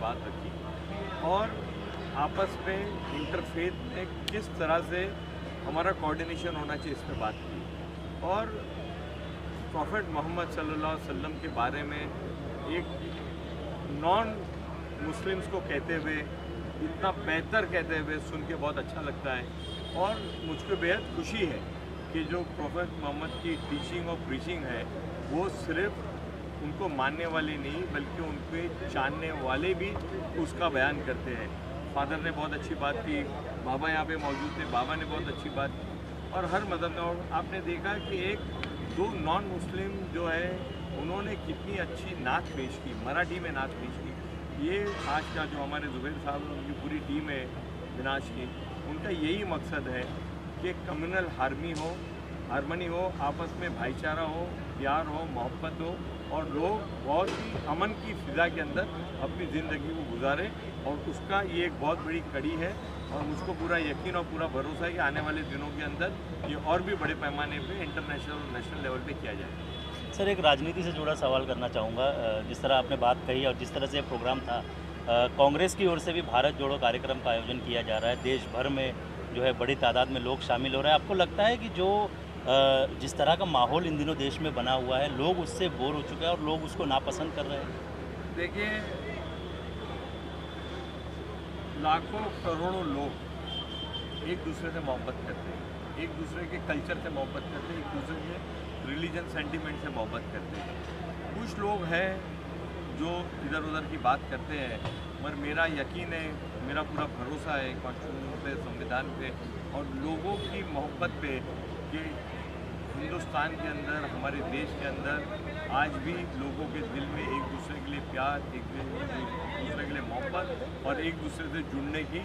बात रखी और आपस में इंटरफेथ में किस तरह से हमारा कोऑर्डिनेशन होना चाहिए इस पर बात की और प्रॉफेट मोहम्मद सल्लल्लाहु अलैहि वसल्लम के बारे में एक नॉन मुस्लिम्स को कहते हुए इतना बेहतर कहते हुए सुन के बहुत अच्छा लगता है और मुझको बेहद खुशी है कि जो प्रॉफेट मोहम्मद की टीचिंग और प्रीचिंग है वो सिर्फ उनको मानने वाले नहीं बल्कि उनके जानने वाले भी उसका बयान करते हैं। फादर ने बहुत अच्छी बात की, बाबा यहाँ पे मौजूद थे, बाबा ने बहुत अच्छी बात की और हर मदद में। और आपने देखा कि एक दो नॉन मुस्लिम जो है उन्होंने कितनी अच्छी नात पेश की, मराठी में नात पेश की। ये आज का जो हमारे जुबैर साहब उनकी पूरी टीम है विनाश की, उनका यही मकसद है कि कम्युनल हारमनी हो, आपस में भाईचारा हो, प्यार हो, मोहब्बत हो और लोग बहुत ही अमन की फ़िज़ा के अंदर अपनी ज़िंदगी को गुजारें और उसका ये एक बहुत बड़ी कड़ी है और मुझको पूरा यकीन और पूरा भरोसा है कि आने वाले दिनों के अंदर ये और भी बड़े पैमाने पे इंटरनेशनल और नेशनल लेवल पे किया जाए। सर, एक राजनीति से जुड़ा सवाल करना चाहूँगा। जिस तरह आपने बात कही और जिस तरह से प्रोग्राम था, कांग्रेस की ओर से भी भारत जोड़ो कार्यक्रम का आयोजन किया जा रहा है। देश भर में जो है बड़ी तादाद में लोग शामिल हो रहे हैं। आपको लगता है कि जो जिस तरह का माहौल इन दिनों देश में बना हुआ है, लोग उससे बोर हो चुके हैं और लोग उसको नापसंद कर रहे हैं? देखिए, लाखों करोड़ों लोग एक दूसरे से मोहब्बत करते हैं, एक दूसरे के कल्चर से मोहब्बत करते हैं, एक दूसरे के रिलीजन सेंटिमेंट से मोहब्बत करते हैं। कुछ लोग हैं जो इधर उधर की बात करते हैं, मगर मेरा यकीन है, मेरा पूरा भरोसा है कॉन्स्टिट्यूशन पे, संविधान पे और लोगों की मोहब्बत पे कि हिंदुस्तान के अंदर, हमारे देश के अंदर आज भी लोगों के दिल में एक दूसरे के लिए प्यार, एक दूसरे के लिए मोहब्बत और एक दूसरे से जुड़ने की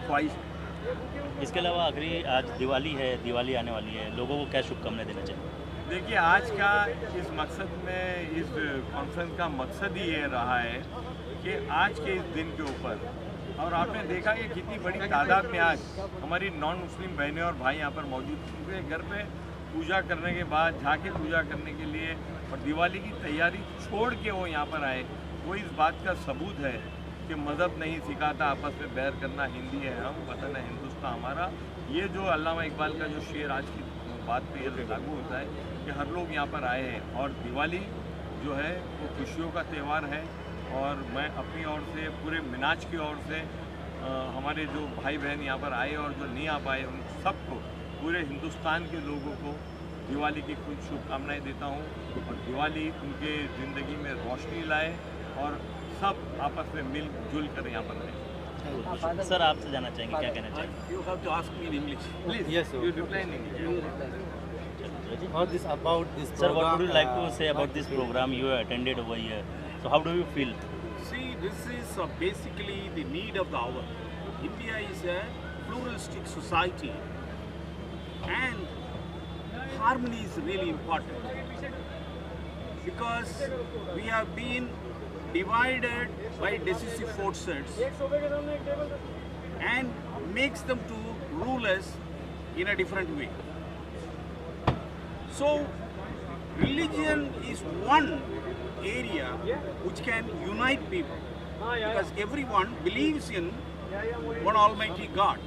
ख्वाहिश है। इसके अलावा आखिरी, आज दिवाली है, दिवाली आने वाली है, लोगों को क्या शुभकामनाएं देना चाहिए? देखिए, आज का इस मकसद में, इस कॉन्फ्रेंस का मकसद ही ये रहा है कि आज के इस दिन के ऊपर, और आपने देखा कि कितनी बड़ी तादाद में आज हमारी नॉन मुस्लिम बहनें और भाई यहाँ पर मौजूद थे। घर पे पूजा करने के बाद झाके पूजा करने के लिए और दिवाली की तैयारी छोड़ के वो यहाँ पर आए, वो इस बात का सबूत है कि मज़हब नहीं सिखाता आपस में बैर करना, हिंदी है हम, वतन है हिंदुस्तान हमारा। ये जो अल्लामा इकबाल का जो शेर आज की बात पे ये लागू होता है कि हर लोग यहाँ पर आए हैं और दिवाली जो है वो खुशियों का त्यौहार है। और मैं अपनी ओर से, पूरे मिनाज की ओर से, हमारे जो भाई बहन यहाँ पर आए और जो नहीं आ पाए उन सबको, पूरे हिंदुस्तान के लोगों को दिवाली की कुछ शुभकामनाएं देता हूँ और दिवाली उनके ज़िंदगी में रोशनी लाए और सब आपस में मिलजुल कर यहाँ पर रहें। सर, आपसे जानना चाहेंगे, क्या कहना चाहेंगे? You have to ask me in English. Please, Yes, sir. you reply in English. About this program. Sir, what would you like to say about this program you attended over here? So how do you feel? See, this is basically the need of the hour. India is a pluralistic society and harmony is really important because we have been divided by decisive forces and makes them to rule us in a different way. So, religion is one area which can unite people because everyone believes in one Almighty God.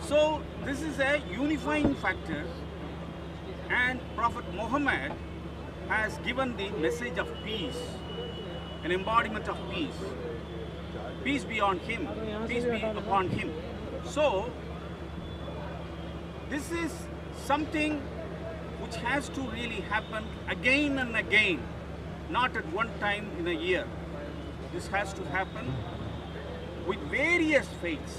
So, this is a unifying factor and Prophet Muhammad has given the message of peace, an embodiment of peace. Peace be on him, peace be upon him. So, this is something which has to really happen again and again, not at one time in a year. This has to happen with various faiths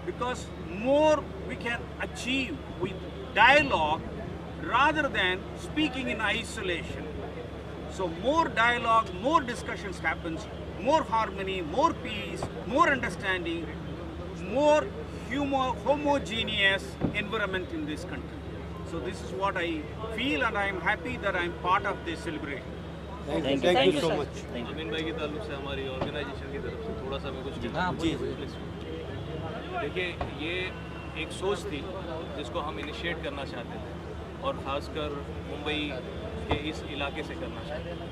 because more we can achieve with dialogue rather than speaking in isolation. So more dialogue, more discussions happens, more harmony, more peace, more understanding, more homogeneous environment in this country. So this is what I feel and I am happy that I am part of this celebration. Thank you so much. Thank you. अमीन भाई की तरफ से, हमारी organisation की तरफ से थोड़ा सा मैं कुछ देखिए, ये एक सोच थी जिसको हम इनिशिएट करना चाहते थे और ख़ासकर मुंबई के इस इलाके से करना चाहते थे।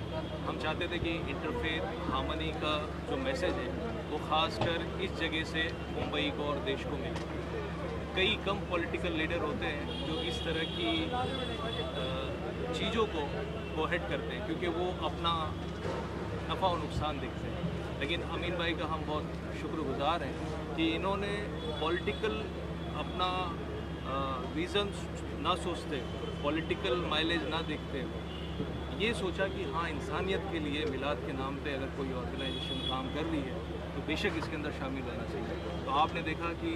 हम चाहते थे कि इंटरफेथ हार्मनी का जो मैसेज है वो ख़ासकर इस जगह से मुंबई को और देश को मिले। कई कम पॉलिटिकल लीडर होते हैं जो इस तरह की चीज़ों को कोहेड करते हैं क्योंकि वो अपना नफ़ा और नुकसान देखते हैं, लेकिन अमीन भाई का हम बहुत शुक्रगुजार हैं कि इन्होंने पॉलिटिकल अपना रीज़न ना सोचते, पॉलिटिकल माइलेज ना देखते हुए ये सोचा कि हाँ, इंसानियत के लिए मिलाद के नाम पे अगर कोई ऑर्गेनाइजेशन काम कर रही है तो बेशक इसके अंदर शामिल होना चाहिए। तो आपने देखा कि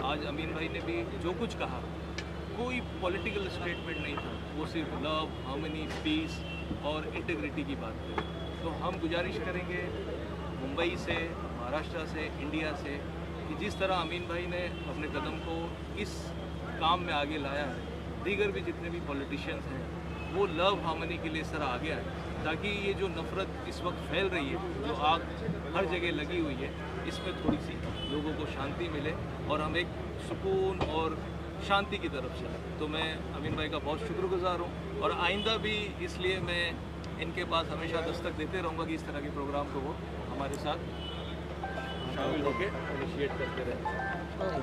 आज अमीन भाई ने भी जो कुछ कहा कोई पॉलिटिकल स्टेटमेंट नहीं था, वो सिर्फ लव, हार्मनी, पीस और इंटीग्रिटी की बात करी। तो हम गुजारिश करेंगे मुंबई से, महाराष्ट्र से, इंडिया से कि जिस तरह अमीन भाई ने अपने कदम को इस काम में आगे लाया है, दीगर भी जितने भी पॉलिटिशियंस हैं वो लव हार्मनी के लिए सर आगे आए, ताकि ये जो नफ़रत इस वक्त फैल रही है, जो आग हर जगह लगी हुई है, इसमें थोड़ी सी लोगों को शांति मिले और हम एक सुकून और शांति की तरफ चलें। तो मैं अमीन भाई का बहुत शुक्रगुजार हूँ और आइंदा भी इसलिए मैं इनके पास हमेशा दस्तक देते रहूँगा कि इस तरह के प्रोग्राम को वो हमारे साथ शामिल होकर इनिशिएट करते रहें।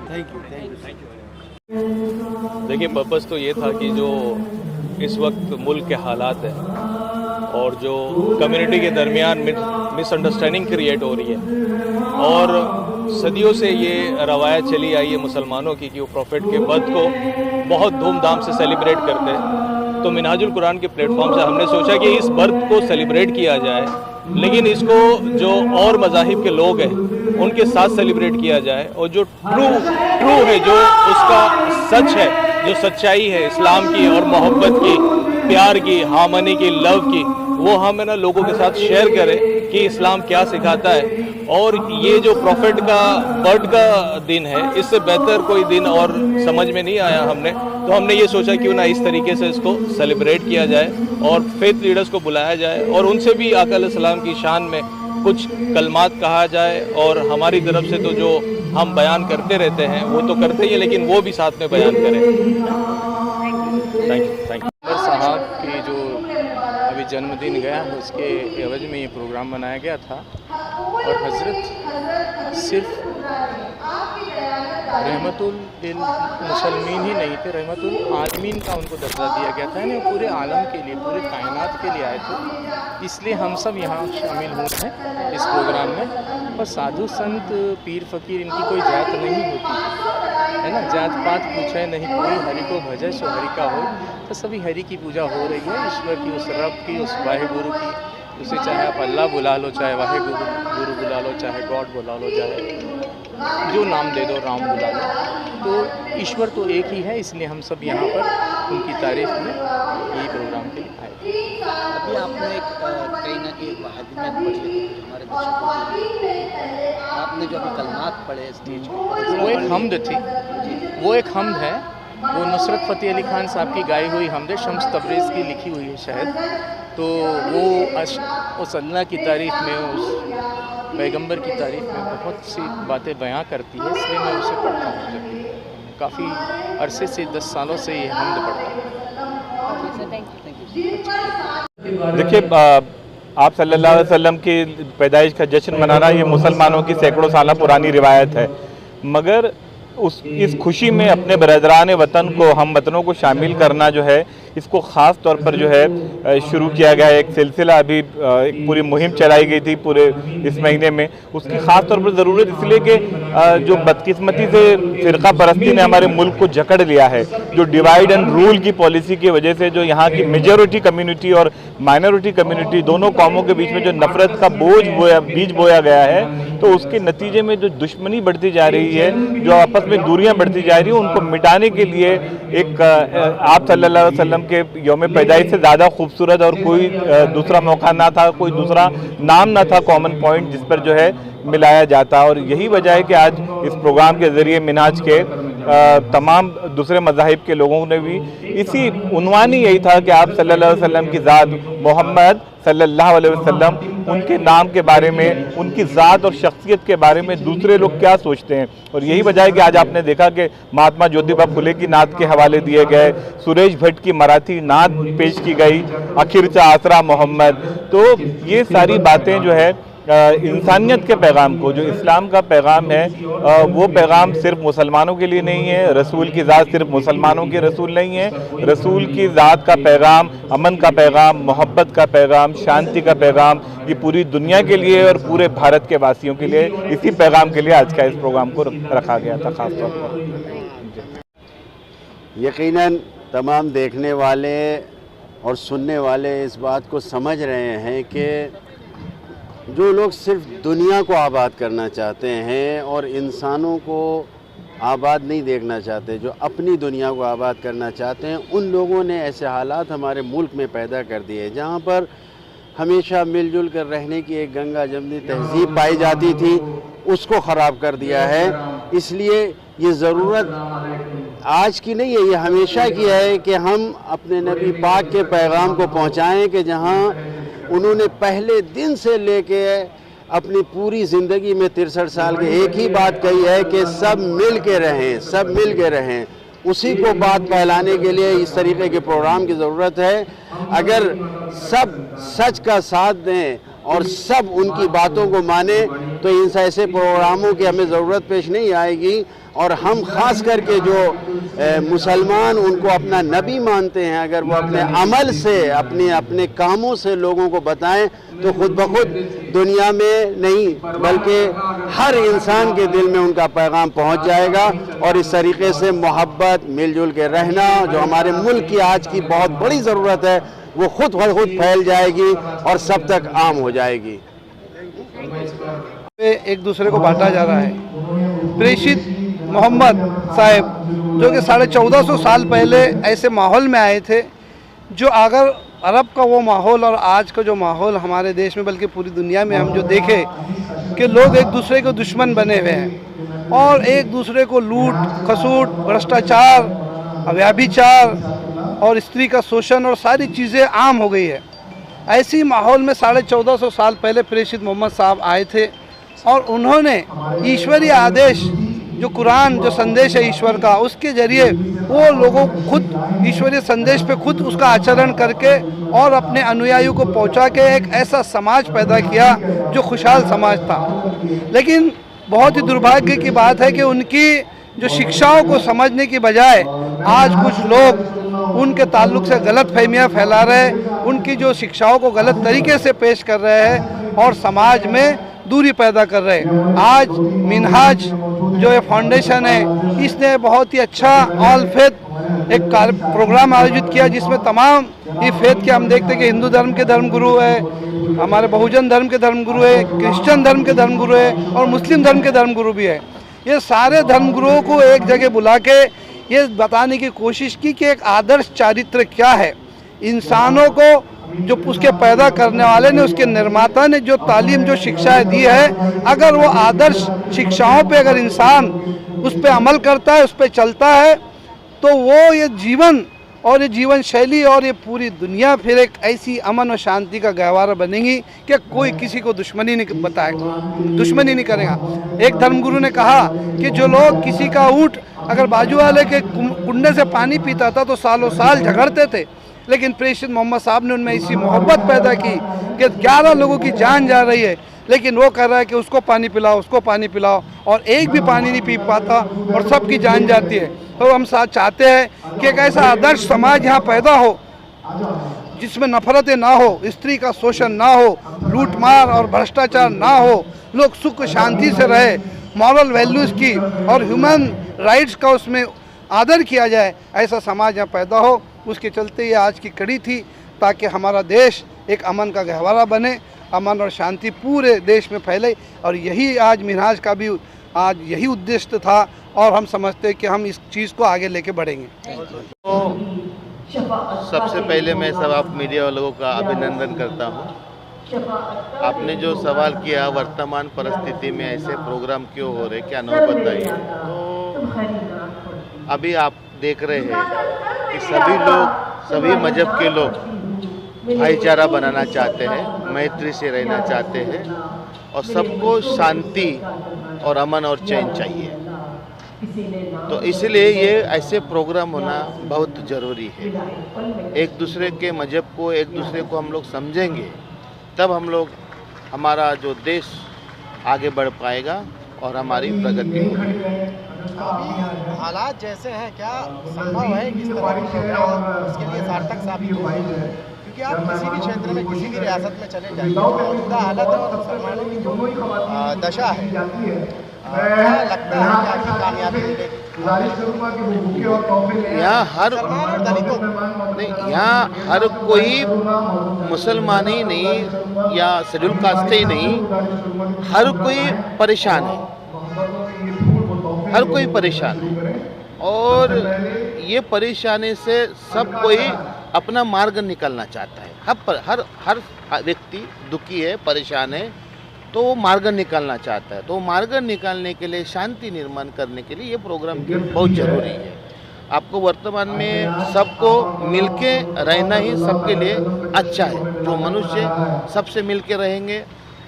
Thank you. देखिए, पर्पस तो ये था कि जो इस वक्त मुल्क के हालात हैं और जो कम्युनिटी के दरमियान मिसअंडरस्टैंडिंग क्रिएट हो रही है और सदियों से ये रवायत चली आई है मुसलमानों की कि वो प्रॉफिट के बर्थ को बहुत धूमधाम से सेलिब्रेट करते हैं। तो मिनहाजुल कुरान के प्लेटफॉर्म से हमने सोचा कि इस बर्थ को सेलिब्रेट किया जाए, लेकिन इसको जो और मज़ाहिब के लोग हैं उनके साथ सेलिब्रेट किया जाए और जो ट्रू है, जो उसका सच है, जो सच्चाई है इस्लाम की और मोहब्बत की, प्यार की, हार्मनी की, लव की, वो हम ना लोगों के साथ शेयर करें कि इस्लाम क्या सिखाता है। और ये जो प्रॉफिट का बर्थ का दिन है, इससे बेहतर कोई दिन और समझ में नहीं आया हमने, तो हमने ये सोचा क्यों ना इस तरीके से इसको सेलिब्रेट किया जाए और फेथ लीडर्स को बुलाया जाए और उनसे भी आका अलैहिस्सलाम की शान में कुछ कलमात कहा जाए। और हमारी तरफ से तो जो हम बयान करते रहते हैं वो तो करते ही हैं, लेकिन वो भी साथ में बयान करें। Thank you. साहब की जो अभी जन्मदिन गया है उसके एवज में ये प्रोग्राम बनाया गया था और हज़रत सिर्फ रहमतुल लिल मुसलमीन ही नहीं थे, रहमतुल आलमीन का उनको दर्जा दिया गया था, यानी पूरे आलम के लिए, पूरे कायनात के लिए आए थे। इसलिए हम सब यहाँ शामिल हुए हैं इस प्रोग्राम में। और साधु संत पीर फ़कीर इनकी कोई जात नहीं होती है ना, जात पात पूछे नहीं कोई, हरि को भजे सो हरि का हो। तो सभी हरि की पूजा हो रही है, ईश्वर की, उस रब की, उस वाहे गुरु की। उसे चाहे आप अल्लाह बुला लो, चाहे वाहे गुरु बुला लो, चाहे गॉड बुला लो, चाहे जो नाम दे दो, राम बुला लो, तो ईश्वर तो एक ही है। इसलिए हम सब यहाँ पर उनकी तारीफ में यही प्रोग्राम के लिए आए। अभी आपने कहीं ना कहीं एक बहादुरियत पढ़ी हमारे दर्शकों के लिए, आपने जो अभी कलमात पढ़े स्टेज पर, वो एक हमद थी, वो एक हमद है, वो नुसरत फ़तेह अली खान साहब की गाई हुई हमद शम्स तबरेज़ की लिखी हुई है शायद। तो वो उस अल्लाह की तारीफ़ में, उस पैगंबर की तारीफ़ में बहुत सी बातें बयां करती है, इसलिए मैं उसे पढ़ता हूँ। जब काफ़ी अरसे से 10 सालों से ये हमद पढ़ता हूँ। देखिए, आप सल्लल्लाहु अलैहि वसल्लम की पैदाइश का जश्न मनाना ये मुसलमानों की सैकड़ों साल पुरानी रिवायत है, मगर इस खुशी में अपने बरदरान वतन को, हम वतनों को शामिल करना जो है, इसको ख़ास तौर पर जो है शुरू किया गया। एक सिलसिला अभी एक पूरी मुहिम चलाई गई थी पूरे इस महीने में। उसकी ख़ास तौर पर ज़रूरत इसलिए कि जो बदकिस्मती से फ़िरका परस्ती ने हमारे मुल्क को जकड़ लिया है, जो डिवाइड एंड रूल की पॉलिसी की वजह से जो यहाँ की मेजॉरिटी कम्युनिटी और माइनॉरिटी कम्युनिटी, दोनों कौमों के बीच में जो नफ़रत का बीज बोया गया है, तो उसके नतीजे में जो दुश्मनी बढ़ती जा रही है, जो आपस में दूरियां बढ़ती जा रही हैं, उनको मिटाने के लिए एक आप सल्लल्लाहु अलैहि वसल्लम के यौम पैदाइश से ज़्यादा खूबसूरत और कोई दूसरा मौका ना था, कोई दूसरा नाम ना था, कॉमन पॉइंट जिस पर जो है मिलाया जाता। और यही वजह है कि आज इस प्रोग्राम के ज़रिए मिन्हाज के तमाम दूसरे मज़ाहिब के लोगों ने भी इसी उन्वान ही यही था कि आप सल्लल्लाहु अलैहि वसल्लम की ज़ात मोहम्मद सल्लल्लाहु अलैहि वसल्लम, उनके नाम के बारे में, उनकी ज़ात और शख्सियत के बारे में दूसरे लोग क्या सोचते हैं। और यही वजह है कि आज आपने देखा कि महात्मा ज्योतिबा फुले की नात के हवाले दिए गए, सुरेश भट्ट की मराठी नात पेश की गई, आखिरचा आसरा मोहम्मद। तो ये सारी बातें जो है इंसानियत के पैगाम को, जो इस्लाम का पैगाम है, वो पैगाम सिर्फ मुसलमानों के लिए नहीं है। रसूल की ज़ात सिर्फ मुसलमानों के रसूल नहीं है। रसूल की ज़ात का पैगाम अमन का पैगाम, मोहब्बत का पैगाम, शांति का पैगाम ये पूरी दुनिया के लिए और पूरे भारत के वासियों के लिए, इसी पैगाम के लिए आज का इस प्रोग्राम को रखा गया था खास तौर पर। यकीनन तमाम देखने वाले और सुनने वाले इस बात को समझ रहे हैं कि जो लोग सिर्फ दुनिया को आबाद करना चाहते हैं और इंसानों को आबाद नहीं देखना चाहते, जो अपनी दुनिया को आबाद करना चाहते हैं, उन लोगों ने ऐसे हालात हमारे मुल्क में पैदा कर दिए जहाँ पर हमेशा मिलजुल कर रहने की एक गंगा जमनी तहजीब पाई जाती थी, उसको ख़राब कर दिया है। इसलिए ये ज़रूरत आज की नहीं है, ये हमेशा की है कि हम अपने नबी पाक के पैगाम को पहुँचाएँ कि जहाँ उन्होंने पहले दिन से लेके अपनी पूरी ज़िंदगी में 63 साल के एक ही बात कही है कि सब मिल के रहें, सब मिल के रहें। उसी को बात फैलाने के लिए इस तरीके के प्रोग्राम की ज़रूरत है। अगर सब सच का साथ दें और सब उनकी बातों को माने तो इन ऐसे प्रोग्रामों की हमें ज़रूरत पेश नहीं आएगी। और हम ख़ास करके जो मुसलमान उनको अपना नबी मानते हैं, अगर वो अपने अमल से, अपने कामों से लोगों को बताएं तो खुद ब खुद दुनिया में नहीं बल्कि हर इंसान के दिल में उनका पैगाम पहुंच जाएगा। और इस तरीके से मोहब्बत, मिलजुल के रहना, जो हमारे मुल्क की आज की बहुत बड़ी ज़रूरत है, वो खुद ब खुद फैल जाएगी और सब तक आम हो जाएगी। एक दूसरे को बांटा जा रहा है। प्रेषित मोहम्मद साहब जो कि 1450 साल पहले ऐसे माहौल में आए थे, जो अगर अरब का वो माहौल और आज का जो माहौल हमारे देश में बल्कि पूरी दुनिया में हम जो देखें कि लोग एक दूसरे के दुश्मन बने हुए हैं और एक दूसरे को लूट खसूट, भ्रष्टाचार, व्यभिचार और स्त्री का शोषण और सारी चीज़ें आम हो गई है। ऐसी माहौल में 1450 साल पहले प्रेषित मोहम्मद साहब आए थे और उन्होंने ईश्वरीय आदेश, जो कुरान, जो संदेश है ईश्वर का, उसके ज़रिए वो लोगों को खुद ईश्वरीय संदेश पे खुद उसका आचरण करके और अपने अनुयायियों को पहुंचा के एक ऐसा समाज पैदा किया जो खुशहाल समाज था। लेकिन बहुत ही दुर्भाग्य की बात है कि उनकी जो शिक्षाओं को समझने की बजाय आज कुछ लोग उनके ताल्लुक से गलत फहमियाँ फैला रहे, उनकी जो शिक्षाओं को गलत तरीके से पेश कर रहे हैं और समाज में दूरी पैदा कर रहे हैं। आज मिन्हाज जो ये फाउंडेशन है, इसने बहुत ही अच्छा ऑल फेथ एक प्रोग्राम आयोजित किया जिसमें तमाम ये फेथ के हम देखते हैं कि हिंदू धर्म के धर्मगुरु है, हमारे बहुजन धर्म के धर्मगुरु है, क्रिश्चियन धर्म के धर्मगुरु है और मुस्लिम धर्म के धर्मगुरु भी है। ये सारे धर्मगुरुओं को एक जगह बुला के ये बताने की कोशिश की कि एक आदर्श चारित्र क्या है। इंसानों को जो उसके पैदा करने वाले ने, उसके निर्माता ने जो तालीम, जो शिक्षाएं दी है, अगर वो आदर्श शिक्षाओं पे अगर इंसान उस पे अमल करता है, उस पे चलता है, तो वो ये जीवन और ये जीवन शैली और ये पूरी दुनिया फिर एक ऐसी अमन और शांति का गहवारा बनेगी कि कोई किसी को दुश्मनी नहीं बताएगा, दुश्मनी नहीं करेगा। एक धर्मगुरु ने कहा कि जो लोग किसी का ऊँट अगर बाजू वाले के कुंडे से पानी पीता था तो सालों साल झगड़ते थे, लेकिन प्रेषित मोहम्मद साहब ने उनमें ऐसी मोहब्बत पैदा की कि 11 लोगों की जान जा रही है, लेकिन वो कह रहा है कि उसको पानी पिलाओ, उसको पानी पिलाओ, और एक भी पानी नहीं पी पाता और सबकी जान जाती है। तो हम साथ चाहते हैं कि एक ऐसा आदर्श समाज यहाँ पैदा हो जिसमें नफरतें ना हो, स्त्री का शोषण ना हो, लूटमार और भ्रष्टाचार ना हो, लोग सुख शांति से रहे, मॉरल वैल्यूज़ की और ह्यूमन राइट्स का उसमें आदर किया जाए, ऐसा समाज यहाँ पैदा हो। उसके चलते ये आज की कड़ी थी ताकि हमारा देश एक अमन का गहवारा बने, अमन और शांति पूरे देश में फैले। और यही आज मिन्हाज का भी आज यही उद्देश्य था और हम समझते हैं कि हम इस चीज़ को आगे लेके बढ़ेंगे। तो सबसे पहले मैं सब आप मीडिया वालों का अभिनंदन करता हूँ आपने जो सवाल किया वर्तमान परिस्थिति में ऐसे प्रोग्राम क्यों हो रहे, क्या नौबत आई है, तो अभी आप देख रहे हैं कि सभी लोग, सभी मजहब के लोग भाईचारा बनाना चाहते हैं, मैत्री से रहना चाहते हैं और सबको शांति और अमन और चैन चाहिए। तो इसलिए ये ऐसे प्रोग्राम होना बहुत ज़रूरी है। एक दूसरे के मजहब को, एक दूसरे को हम लोग समझेंगे, तब हम लोग, हमारा जो देश आगे बढ़ पाएगा और हमारी प्रगति होगी। हालात जैसे हैं, क्या संभव है कि इस तरह की प्रोग्राम उसके लिए सार्थक साबित हो? क्योंकि आप किसी भी क्षेत्र में, किसी भी रियासत में चले जाइए, मौजूदा हालत और मुसलमानों की जो दशा है, क्या लगता है कि आपकी कामयाबी मिलेगी? यहाँ हर कोई मुसलमान ही नहीं या शेड्यूल कास्ट ही नहीं, हर कोई परेशान है, हर कोई परेशान है और ये परेशानी से सब कोई अपना मार्ग निकालना चाहता है। हर व्यक्ति दुखी है, परेशान है, तो वो मार्ग निकालना चाहता है। तो मार्ग निकालने के लिए, शांति निर्माण करने के लिए ये प्रोग्राम बहुत ज़रूरी है। आपको वर्तमान में सबको मिलके रहना ही सबके लिए अच्छा है। जो मनुष्य सबसे मिलके रहेंगे,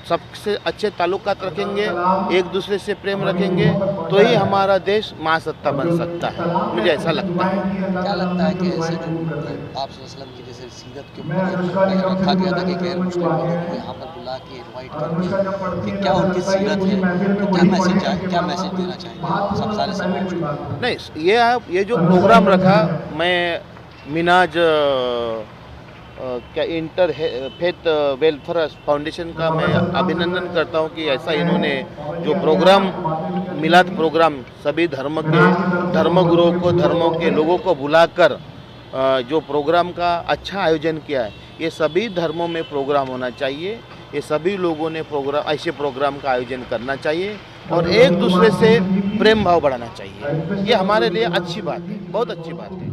सबसे अच्छे ताल्लुकात रखेंगे, एक दूसरे से प्रेम रखेंगे, तो ही हमारा देश महासत्ता बन सकता है, मुझे ऐसा लगता है। क्या लगता है कि ऐसे जो आप वसल्लम की जैसे सीरत के ऊपर रखा गया था कि गैर मुस्लिम लोगों को यहाँ पर बुला के इन्वाइट करके, कि क्या उनकी सीरत है, तो क्या मैसेज देना चाहेंगे सब सारे सब? नहीं, ये जो प्रोग्राम रखा, मैं मिनाज क्या इंटर फेथ वेलफेयर फाउंडेशन का मैं अभिनंदन करता हूं कि ऐसा इन्होंने जो प्रोग्राम, मिलाद प्रोग्राम, सभी धर्मगुरुओं को, धर्मों के लोगों को बुलाकर जो प्रोग्राम का अच्छा आयोजन किया है। ये सभी धर्मों में प्रोग्राम होना चाहिए, ये सभी लोगों ने ऐसे प्रोग्राम का आयोजन करना चाहिए और एक दूसरे से प्रेम भाव बढ़ाना चाहिए। ये हमारे लिए अच्छी बात है, बहुत अच्छी बात है।